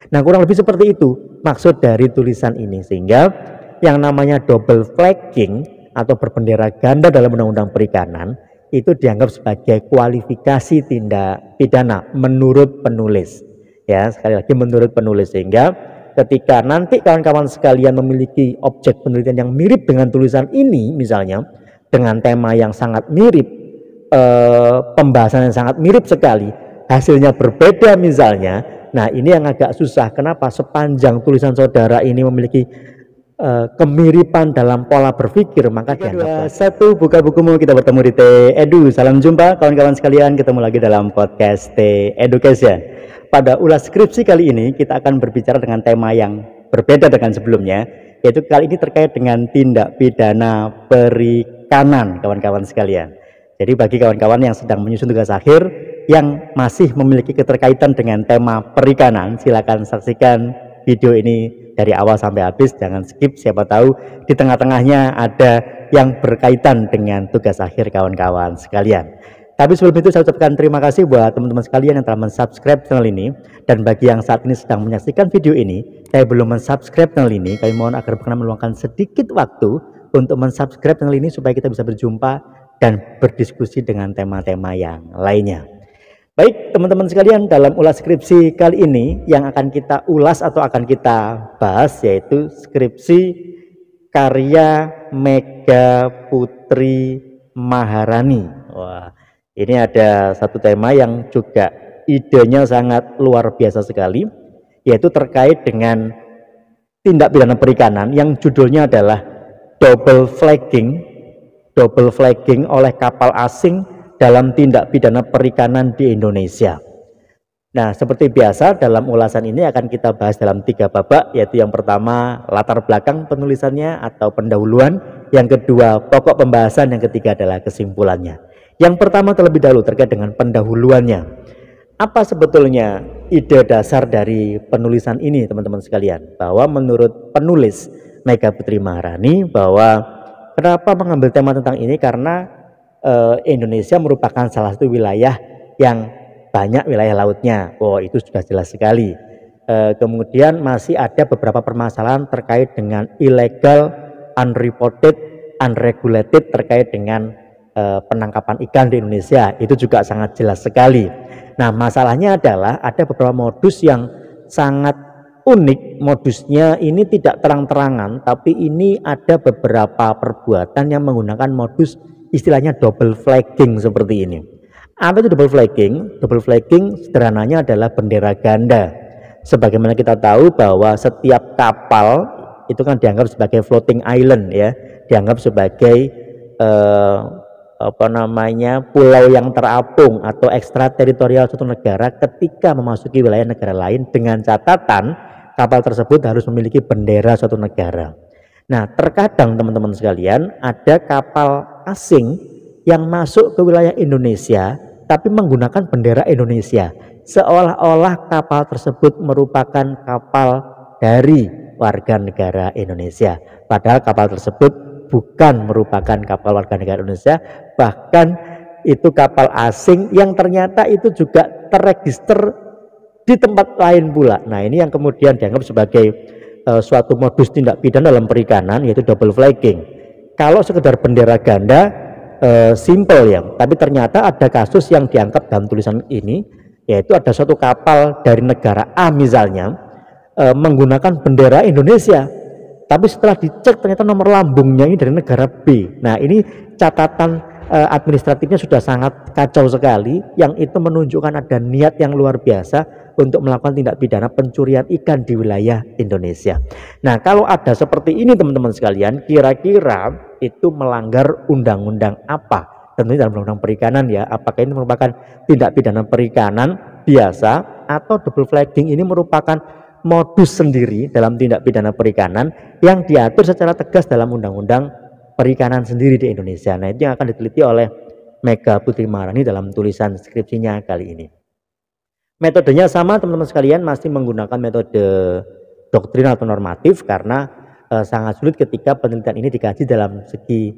Nah, kurang lebih seperti itu maksud dari tulisan ini, sehingga yang namanya double flagging atau berbendera ganda dalam Undang-Undang Perikanan itu dianggap sebagai kualifikasi tindak pidana menurut penulis. Ya, sekali lagi menurut penulis, sehingga ketika nanti kawan-kawan sekalian memiliki objek penelitian yang mirip dengan tulisan ini, misalnya dengan tema yang sangat mirip, pembahasan yang sangat mirip sekali, hasilnya berbeda misalnya, nah ini yang agak susah. Kenapa? Sepanjang tulisan saudara ini memiliki kemiripan dalam pola berpikir, maka dianggap satu, buka bukumu, kita bertemu di T-Edu. Salam jumpa kawan-kawan sekalian, ketemu lagi dalam podcast T-Education. Pada ulas skripsi kali ini kita akan berbicara dengan tema yang berbeda dengan sebelumnya, yaitu kali ini terkait dengan tindak pidana perikanan, kawan-kawan sekalian. Jadi bagi kawan-kawan yang sedang menyusun tugas akhir yang masih memiliki keterkaitan dengan tema perikanan, silakan saksikan video ini dari awal sampai habis, jangan skip, siapa tahu di tengah-tengahnya ada yang berkaitan dengan tugas akhir kawan-kawan sekalian. Tapi sebelum itu saya ucapkan terima kasih buat teman-teman sekalian yang telah mensubscribe channel ini, dan bagi yang saat ini sedang menyaksikan video ini saya belum mensubscribe channel ini, kami mohon agar berkenan meluangkan sedikit waktu untuk mensubscribe channel ini supaya kita bisa berjumpa dan berdiskusi dengan tema-tema yang lainnya. Baik teman-teman sekalian, dalam ulas skripsi kali ini yang akan kita ulas atau akan kita bahas yaitu skripsi karya Mega Putri Maharani. Wah, ini ada satu tema yang juga idenya sangat luar biasa sekali, yaitu terkait dengan tindak pidana perikanan yang judulnya adalah double flagging oleh kapal asing dalam tindak pidana perikanan di Indonesia. Nah, seperti biasa dalam ulasan ini akan kita bahas dalam 3 babak, yaitu yang pertama latar belakang penulisannya atau pendahuluan, yang kedua pokok pembahasan, yang ketiga adalah kesimpulannya. Yang pertama terlebih dahulu terkait dengan pendahuluannya. Apa sebetulnya ide dasar dari penulisan ini teman-teman sekalian? Bahwa menurut penulis Mega Putri Maharani, bahwa kenapa mengambil tema tentang ini, karena Indonesia merupakan salah satu wilayah yang banyak wilayah lautnya. Oh, itu sudah jelas sekali. Kemudian masih ada beberapa permasalahan terkait dengan illegal, unreported, unregulated terkait dengan penangkapan ikan di Indonesia. Itu juga sangat jelas sekali. Nah, masalahnya adalah ada beberapa modus yang sangat unik. Modusnya ini tidak terang-terangan, tapi ini ada beberapa perbuatan yang menggunakan modus istilahnya double flagging seperti ini. Apa itu double flagging? Double flagging sederhananya adalah bendera ganda. Sebagaimana kita tahu bahwa setiap kapal itu kan dianggap sebagai floating island, ya, dianggap sebagai pulau yang terapung atau ekstrateritorial suatu negara ketika memasuki wilayah negara lain, dengan catatan kapal tersebut harus memiliki bendera suatu negara. Nah, terkadang teman-teman sekalian ada kapal asing yang masuk ke wilayah Indonesia tapi menggunakan bendera Indonesia, seolah-olah kapal tersebut merupakan kapal dari warga negara Indonesia, padahal kapal tersebut bukan merupakan kapal warga negara Indonesia, bahkan itu kapal asing yang ternyata itu juga terregister di tempat lain pula. Nah, ini yang kemudian dianggap sebagai suatu modus tindak pidana dalam perikanan, yaitu double flagging. Kalau sekedar bendera ganda simple ya, tapi ternyata ada kasus yang diangkat dalam tulisan ini, yaitu ada suatu kapal dari negara A misalnya menggunakan bendera Indonesia, tapi setelah dicek ternyata nomor lambungnya ini dari negara B. Nah, ini catatan administratifnya sudah sangat kacau sekali, yang itu menunjukkan ada niat yang luar biasa untuk melakukan tindak pidana pencurian ikan di wilayah Indonesia. Nah, kalau ada seperti ini teman-teman sekalian, kira-kira itu melanggar undang-undang apa? Tentunya dalam undang-undang perikanan ya. Apakah ini merupakan tindak pidana perikanan biasa atau double flagging ini merupakan modus sendiri dalam tindak pidana perikanan yang diatur secara tegas dalam undang-undang perikanan sendiri di Indonesia. Nah, itu yang akan diteliti oleh Mega Putri Maharani dalam tulisan skripsinya kali ini. Metodenya sama teman-teman sekalian, masih menggunakan metode doktrin atau normatif, karena sangat sulit ketika penelitian ini dikaji dalam segi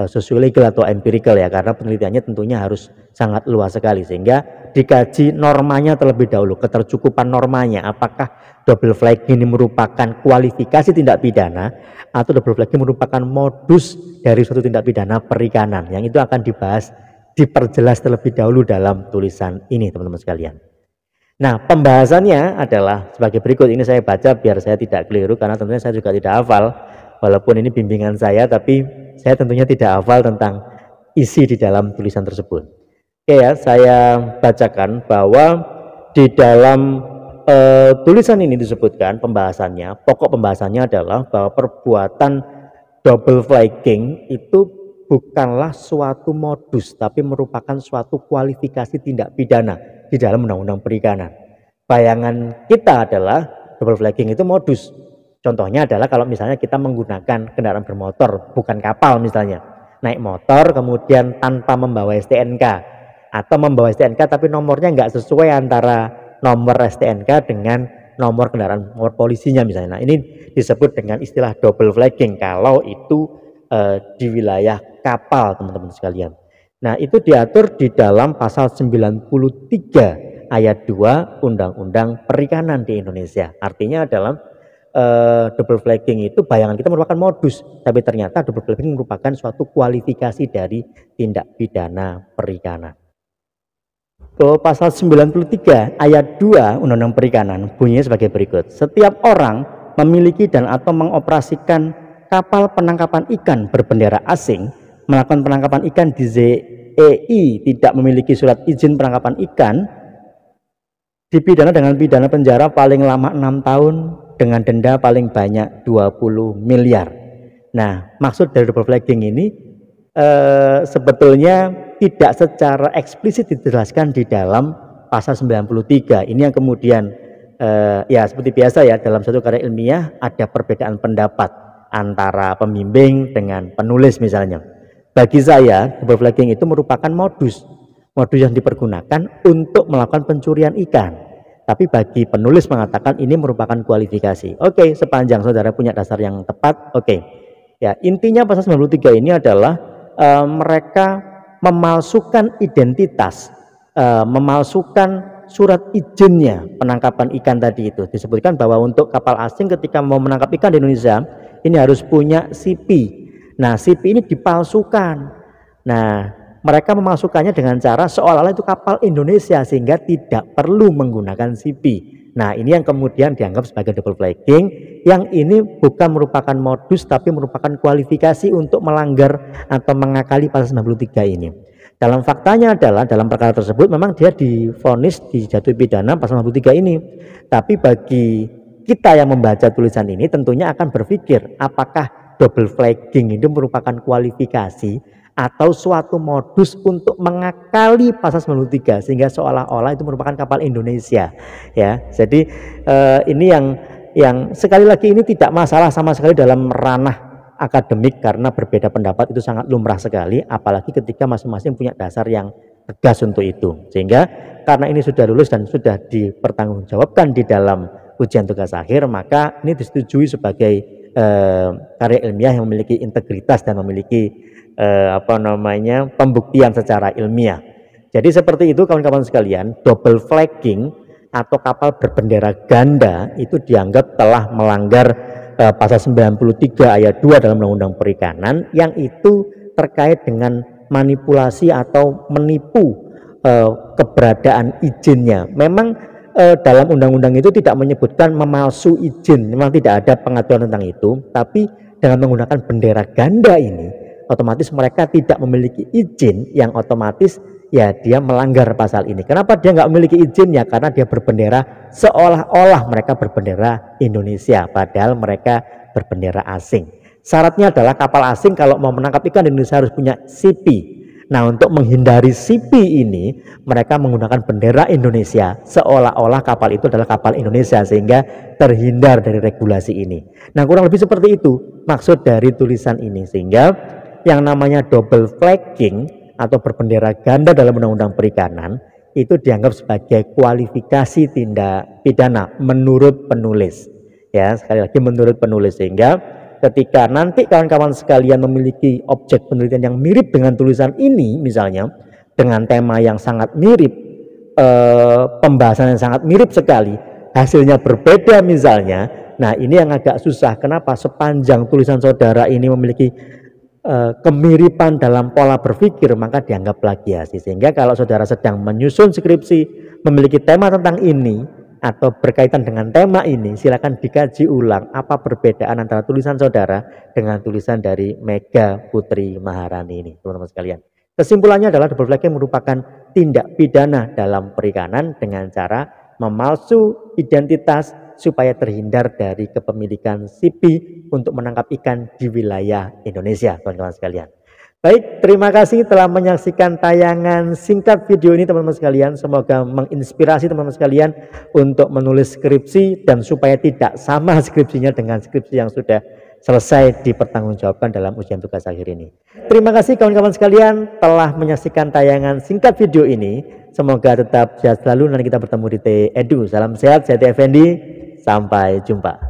sosiolegal atau empirical ya, karena penelitiannya tentunya harus sangat luas sekali, sehingga dikaji normanya terlebih dahulu, ketercukupan normanya, apakah double flagging ini merupakan kualifikasi tindak pidana atau double flagging merupakan modus dari suatu tindak pidana perikanan. Yang itu akan dibahas, diperjelas terlebih dahulu dalam tulisan ini, teman-teman sekalian. Nah, pembahasannya adalah sebagai berikut. Ini saya baca biar saya tidak keliru, karena tentunya saya juga tidak hafal, walaupun ini bimbingan saya, tapi saya tentunya tidak hafal tentang isi di dalam tulisan tersebut. Oke ya, saya bacakan bahwa di dalam tulisan ini disebutkan pembahasannya, pokok pembahasannya adalah bahwa perbuatan double flagging itu bukanlah suatu modus, tapi merupakan suatu kualifikasi tindak pidana di dalam undang-undang perikanan. Bayangan kita adalah double flagging itu modus. Contohnya adalah kalau misalnya kita menggunakan kendaraan bermotor, bukan kapal misalnya, naik motor kemudian tanpa membawa STNK, atau membawa STNK tapi nomornya nggak sesuai antara nomor STNK dengan nomor kendaraan nomor polisinya misalnya. Nah, ini disebut dengan istilah double flagging kalau itu di wilayah kapal, teman-teman sekalian. Nah, itu diatur di dalam pasal 93 ayat 2 Undang-Undang Perikanan di Indonesia. Artinya adalah double flagging itu bayangan kita merupakan modus, tapi ternyata double flagging merupakan suatu kualifikasi dari tindak pidana perikanan. Pasal 93 ayat 2 Undang-Undang Perikanan bunyinya sebagai berikut. Setiap orang memiliki dan atau mengoperasikan kapal penangkapan ikan berbendera asing, melakukan penangkapan ikan di ZEI, tidak memiliki surat izin penangkapan ikan, dipidana dengan pidana penjara paling lama 6 tahun dengan denda paling banyak 20 miliar. Nah, maksud dari double flagging ini sebetulnya tidak secara eksplisit dijelaskan di dalam pasal 93. Ini yang kemudian ya seperti biasa ya, dalam satu karya ilmiah ada perbedaan pendapat antara pembimbing dengan penulis misalnya. Bagi saya double flagging itu merupakan modus yang dipergunakan untuk melakukan pencurian ikan. Tapi bagi penulis mengatakan ini merupakan kualifikasi. Oke, sepanjang saudara punya dasar yang tepat, oke. Ya, intinya pasal 93 ini adalah mereka memalsukan identitas, memalsukan surat izinnya penangkapan ikan tadi itu. Disebutkan bahwa untuk kapal asing ketika mau menangkap ikan di Indonesia, ini harus punya CP. Nah, CP ini dipalsukan. Nah, mereka memasukkannya dengan cara seolah-olah itu kapal Indonesia sehingga tidak perlu menggunakan CP. Nah, ini yang kemudian dianggap sebagai double flagging, yang ini bukan merupakan modus tapi merupakan kualifikasi untuk melanggar atau mengakali pasal 93 ini. Dalam faktanya adalah dalam perkara tersebut memang dia divonis dijatuhi pidana pasal 93 ini. Tapi bagi kita yang membaca tulisan ini tentunya akan berpikir apakah double flagging itu merupakan kualifikasi atau suatu modus untuk mengakali pasal 93 sehingga seolah-olah itu merupakan kapal Indonesia ya. Jadi ini yang sekali lagi ini tidak masalah sama sekali dalam ranah akademik karena berbeda pendapat itu sangat lumrah sekali, apalagi ketika masing-masing punya dasar yang tegas untuk itu. Sehingga karena ini sudah lulus dan sudah dipertanggungjawabkan di dalam ujian tugas akhir, maka ini disetujui sebagai karya ilmiah yang memiliki integritas dan memiliki pembuktian secara ilmiah. Jadi seperti itu kawan-kawan sekalian, double flagging atau kapal berbendera ganda itu dianggap telah melanggar pasal 93 ayat 2 dalam Undang-Undang Perikanan, yang itu terkait dengan manipulasi atau menipu keberadaan izinnya. Memang dalam undang-undang itu tidak menyebutkan memalsu izin, memang tidak ada pengaturan tentang itu, tapi dengan menggunakan bendera ganda ini otomatis mereka tidak memiliki izin, yang otomatis ya dia melanggar pasal ini. Kenapa dia nggak memiliki izin? Ya karena dia berbendera seolah-olah mereka berbendera Indonesia padahal mereka berbendera asing. Syaratnya adalah kapal asing kalau mau menangkap ikan di Indonesia harus punya CP. Nah, untuk menghindari CP ini mereka menggunakan bendera Indonesia seolah-olah kapal itu adalah kapal Indonesia sehingga terhindar dari regulasi ini. Nah, kurang lebih seperti itu maksud dari tulisan ini, sehingga yang namanya double flagging atau berbendera ganda dalam Undang-Undang Perikanan itu dianggap sebagai kualifikasi tindak pidana menurut penulis. Ya, sekali lagi menurut penulis, sehingga ketika nanti kawan-kawan sekalian memiliki objek penelitian yang mirip dengan tulisan ini misalnya, dengan tema yang sangat mirip, pembahasan yang sangat mirip sekali, hasilnya berbeda misalnya, nah ini yang agak susah. Kenapa? Sepanjang tulisan saudara ini memiliki kemiripan dalam pola berpikir, maka dianggap plagiasi. Sehingga kalau saudara sedang menyusun skripsi, memiliki tema tentang ini, atau berkaitan dengan tema ini, silakan dikaji ulang apa perbedaan antara tulisan saudara dengan tulisan dari Mega Putri Maharani ini, teman-teman sekalian. Kesimpulannya adalah double flagging merupakan tindak pidana dalam perikanan dengan cara memalsu identitas supaya terhindar dari kepemilikan CP untuk menangkap ikan di wilayah Indonesia, teman-teman sekalian. Baik, terima kasih telah menyaksikan tayangan singkat video ini teman-teman sekalian. Semoga menginspirasi teman-teman sekalian untuk menulis skripsi dan supaya tidak sama skripsinya dengan skripsi yang sudah selesai dipertanggungjawabkan dalam ujian tugas akhir ini. Terima kasih kawan-kawan sekalian telah menyaksikan tayangan singkat video ini. Semoga tetap sehat selalu dan kita bertemu di TEDU. Salam sehat, saya T Effendi. Sampai jumpa.